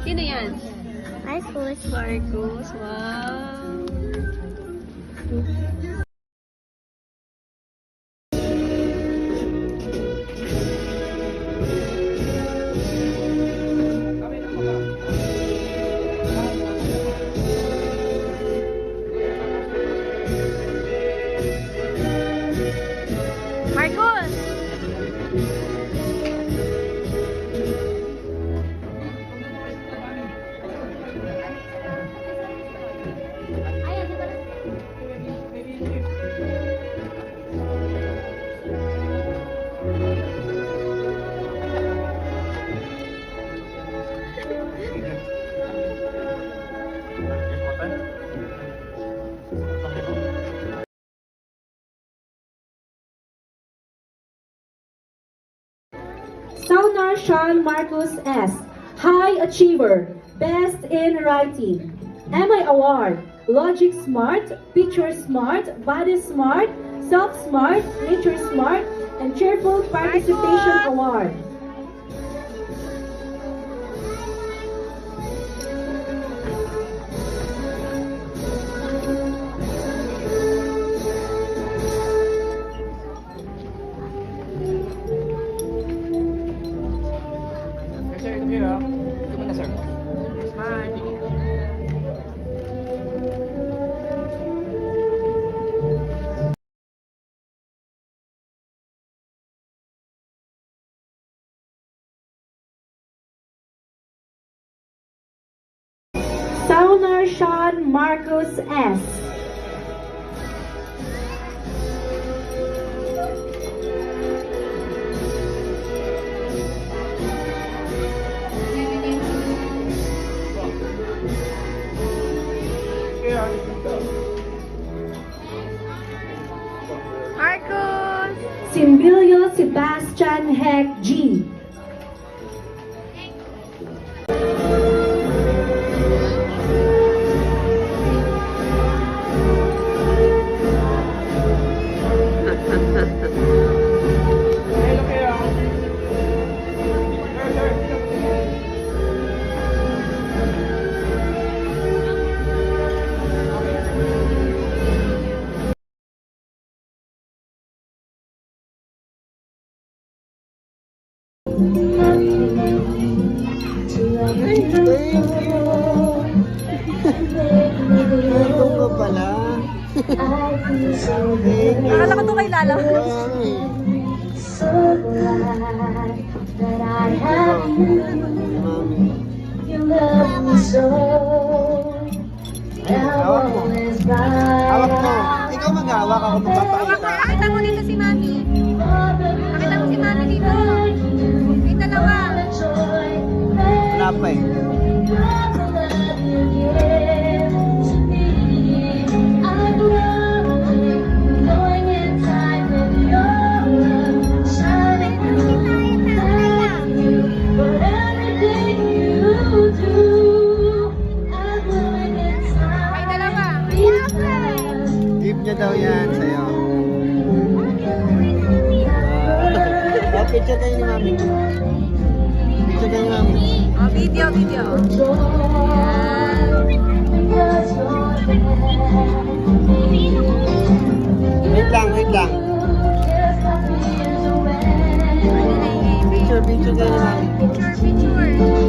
Sino yan? Marcos. Marcos. Wow. Marcos! Saunar Sean Marcos S. High Achiever, Best in Writing. MI Award, Logic Smart, Picture Smart, Body Smart, Self Smart, Nature Smart, and Cheerful Participation Award. Saunar Sean Marcos S. Marcos! Simbilio Sebastian Heck G. Ito ka pala. Akala ko ito kay Lala. Hawak mo. Hawak mo. Ikaw mag-hawak, ako magpapakita. Nakita mo dito si Mami. Nakita mo si Mami dito. May dalawa. Wala pa eh. May dalawa. Gift niya daw yan sa'yo. Picture kayo ni Mami. Picture kayo ni Mami. Oh, video. Wait lang. Picture kayo ni Mami. Picture.